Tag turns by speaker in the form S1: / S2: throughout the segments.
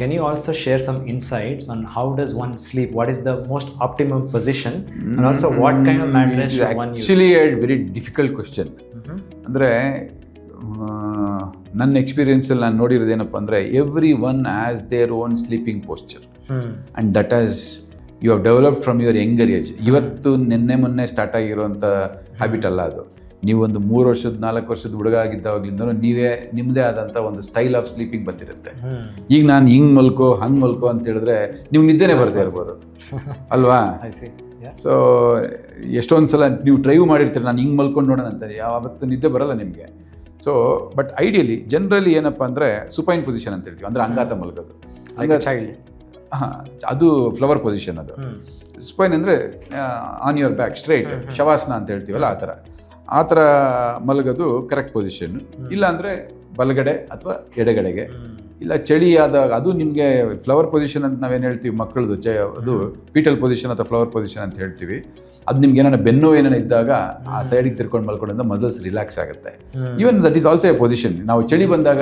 S1: Can you also share some insights on how does one sleep? What is the most optimum position? And also what kind of mattress should one use?
S2: Actually a very difficult question. ಅಂದರೆ ನನ್ನ ಎಕ್ಸ್ಪೀರಿಯನ್ಸಲ್ಲಿ ನಾನು ನೋಡಿರೋದೇನಪ್ಪ ಅಂದರೆ every one has their own sleeping posture and that as you have developed from your younger age. ಇವತ್ತು ಮೊನ್ನೆ start ಆಗಿರೋಂಥ habit ಅಲ್ಲ ಅದು. ನೀವು ಒಂದು 3 ವರ್ಷದ 4 ವರ್ಷದ ಹುಡುಗ ಆಗಿದ್ದಾಗಲಿಂದ ನೀವೇ ನಿಮ್ಮದೇ ಆದಂಥ ಒಂದು ಸ್ಟೈಲ್ ಆಫ್ ಸ್ಲೀಪಿಂಗ್ ಬಂದಿರುತ್ತೆ. ಈಗ ನಾನು ಹಿಂಗೆ ಮಲ್ಕೋ ಹಂಗೆ ಮಲ್ಕೋ ಅಂತ ಹೇಳಿದ್ರೆ ನೀವು ನಿದ್ದೆನೇ ಬರ್ತಾ ಇರ್ಬೋದು ಅಲ್ವಾ? ಸೊ ಎಷ್ಟೊಂದು ಸಲ ನೀವು ಡ್ರೈವ್ ಮಾಡಿರ್ತೀರಿ, ನಾನು ಹಿಂಗೆ ಮಲ್ಕೊಂಡು ನೋಡೋಣ ಅಂತ, ಯಾವತ್ತು ನಿದ್ದೆ ಬರಲ್ಲ ನಿಮಗೆ. ಸೊ ಬಟ್ ಐಡಿಯಲಿ ಜನರಲಿ ಏನಪ್ಪ ಅಂದರೆ ಸುಪೈನ್ ಪೊಸಿಷನ್ ಅಂತ ಹೇಳ್ತೀವಿ, ಅಂದರೆ ಅಂಗಾತ ಮಲಗೋದು.
S1: ಚೈಲ್ಡ್
S2: ಅದು ಫ್ಲವರ್ ಪೊಸಿಷನ್. ಅದು ಸುಪೈನ್ ಅಂದರೆ on your back straight, shavasana ಅಂತ ಹೇಳ್ತೀವಲ್ಲ ಆ ಥರ ಮಲಗೋದು ಕರೆಕ್ಟ್ ಪೊಸಿಷನ್. ಇಲ್ಲ ಅಂದರೆ ಬಲಗಡೆ ಅಥವಾ ಎಡಗಡೆಗೆ. ಇಲ್ಲ ಚಳಿ ಆದಾಗ ಅದು ನಿಮಗೆ ಫ್ಲವರ್ ಪೊಸಿಷನ್ ಅಂತ ನಾವೇನು ಹೇಳ್ತೀವಿ ಮಕ್ಕಳದು ಅದು ಫೀಟಲ್ ಪೊಸಿಷನ್ ಅಥವಾ ಫ್ಲವರ್ ಪೊಸಿಷನ್ ಅಂತ ಹೇಳ್ತೀವಿ. ಅದು ನಿಮ್ಗೆ ಏನಾರ ಬೆನ್ನು ಏನಾರ ಇದ್ದಾಗ ಆ ಸೈಡಿಗೆ ತಿರ್ಕೊಂಡು ಮಲ್ಕೊಂಡ್ರಿಂದ ಮಸಲ್ಸ್ ರಿಲ್ಯಾಕ್ಸ್ ಆಗುತ್ತೆ. Even that is also a position. ನಾವು ಚಳಿ ಬಂದಾಗ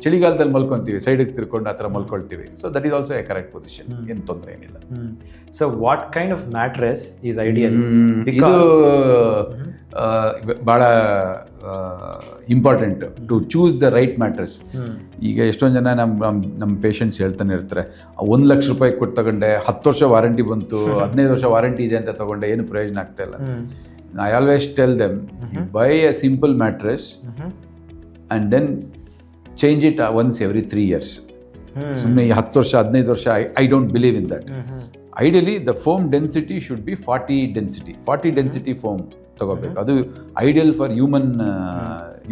S2: ಚಳಿಗಾಲದಲ್ಲಿ ಮಲ್ಕೊತೀವಿ, ಸೈಡಿಗೆ ತಿರ್ಕೊಂಡು ಆ ಥರ ಮಲ್ಕೊಳ್ತೀವಿ. So that is also a correct position, ಏನು ತೊಂದರೆ ಏನಿಲ್ಲ.
S1: So what kind of mattress is ideal?
S2: ಇದು ಭಾಳ important to choose the right mattress. ಈಗ ಎಷ್ಟೊಂದು ಜನ ನಮ್ಮ ಪೇಷಂಟ್ಸ್ ಹೇಳ್ತಾನೆ ಇರ್ತಾರೆ, 1 ಲಕ್ಷ ರೂಪಾಯಿ ಕೊಟ್ಟು ತಗೊಂಡೆ, 10 ವರ್ಷ ವಾರಂಟಿ ಬಂತು, 15 ವರ್ಷ ವಾರಂಟಿ ಇದೆ ಅಂತ ತಗೊಂಡೆ, ಏನು ಪ್ರಯೋಜನ ಆಗ್ತಾ ಇಲ್ಲ. I always tell them, buy a simple mattress and then change it once every 3 years. ಸುಮ್ಮನೆ 10 ವರ್ಷ 15 ವರ್ಷ I don't believe in that. Ideally the foam density should be 40 density foam ತಗೋಬೇಕು. ಅದು ideal for human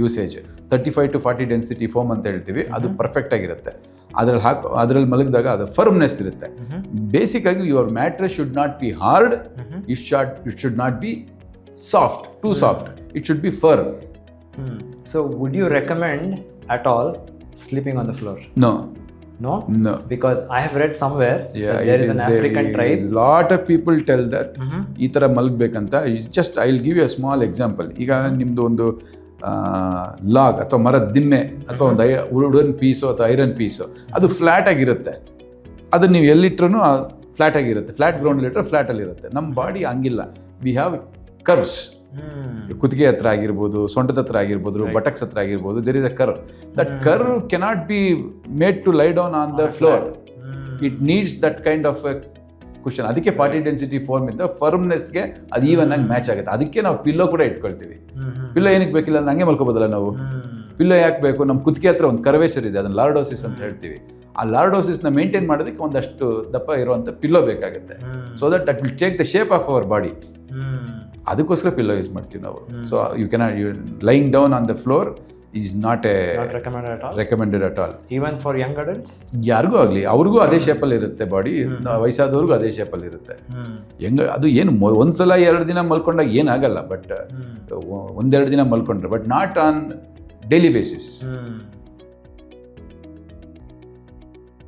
S2: usage. 35 to 40 density foam ಅಂತ ಹೇಳ್ತೀವಿ, ಅದು perfect ಆಗಿರುತ್ತೆ. ಅದರಲ್ಲಿ ಮಲಗಿದಾಗ ಅದು ಫರ್ಮ್ನೆಸ್ ಇರುತ್ತೆ. ಬೇಸಿಕ್ಕಾಗಿ your mattress should not be hard, it should not be soft, too soft, it should be firm.
S1: So would you recommend at all sleeping on the floor? No, because I have read somewhere that there is an African tribe.
S2: Lot of people tell that ಈ ಥರ ಮಲಗಬೇಕಂತ. Just I will give you a small example. ಈಗ ನಿಮ್ಮದು ಒಂದು log ಅಥವಾ ಮರದ ದಿಮ್ಮೆ ಅಥವಾ ಒಂದು ವುಡನ್ ಪೀಸು ಅಥವಾ ಐರನ್ ಪೀಸು, ಅದು ಫ್ಲ್ಯಾಟ್ ಆಗಿರುತ್ತೆ. ಅದನ್ನು ನೀವು ಎಲ್ಲಿಟ್ರೂ ಫ್ಲ್ಯಾಟ್ ಆಗಿರುತ್ತೆ. ಫ್ಲ್ಯಾಟ್ ಗ್ರೌಂಡಲ್ಲಿಟ್ಟರೆ ಫ್ಲ್ಯಾಟಲ್ಲಿರುತ್ತೆ. ನಮ್ಮ ಬಾಡಿ ಹಂಗಿಲ್ಲ. We have curves. ಕುತ್ತಿಗೆ ಹತ್ರ ಆಗಿರ್ಬೋದು, ಸೊಂಟದ ಹತ್ರ ಆಗಿರ್ಬೋದು, ಬಟಕ್ಸ್ ಹತ್ರ ಆಗಿರ್ಬೋದು, there is a curve. That curve cannot be made to lie down on the floor. It needs that kind of cushion. ಅದಕ್ಕೆ 40 ಡೆನ್ಸಿಟಿ ಫೋರ್ಮ್ ಇಂದ ಫರ್ಮ್ನೆಸ್ಗೆ ಅದು ಈವನ್ ಆಗಿ ಮ್ಯಾಚ್ ಆಗುತ್ತೆ. ಅದಕ್ಕೆ ನಾವು ಪಿಲ್ಲೋ ಕೂಡ ಇಟ್ಕೊಳ್ತೀವಿ. ಪಿಲ್ಲೋ ಏನಕ್ಕೆ ಬೇಕಿಲ್ಲ, ಹಂಗೆ ಮಲ್ಕೋಬೋದಲ್ಲ ನಾವು. ಪಿಲ್ಲೋ ಯಾಕೆ ಬೇಕು? ನಮ್ಮ ಕುತ್ತಿಗೆ ಹತ್ರ ಒಂದು ಕರ್ವೇಚರ್ ಇದೆ, ಅದನ್ನು ಲಾರ್ಡೋಸಿಸ್ ಅಂತ ಹೇಳ್ತೀವಿ. ಆ ಲಾರ್ಡೋಸಿಸ್ನ ಮೇಂಟೈನ್ ಮಾಡೋದಕ್ಕೆ ಒಂದಷ್ಟು ದಪ್ಪ ಇರುವಂಥ ಪಿಲ್ಲೋ ಬೇಕಾಗುತ್ತೆ. So that will take the shape of our body. ಅದಕ್ಕೋಸ್ಕರ ಪಿಲ್ಲೋ ಯೂಸ್ ಮಾಡ್ತೀವಿ ನಾವು. So you cannot lying down on the floor is not recommended at all.
S1: Even for young adults,
S2: ಯಾರಿಗೂ ಆಗಲಿ, ಅವ್ರಿಗೂ ಅದೇ ಶೇಪಲ್ಲಿ ಇರುತ್ತೆ ಬಾಡಿ. ವಯಸ್ಸಾದವ್ರಿಗೂ ಅದೇ ಶೇಪಲ್ಲಿ ಇರುತ್ತೆ. ಅದು ಏನು ಒಂದ್ಸಲ 2 ದಿನ ಮಲ್ಕೊಂಡಾಗ ಏನಾಗಲ್ಲ, ಬಟ್ 1-2 ದಿನ ಮಲ್ಕೊಂಡ್ರೆ, but not on daily basis.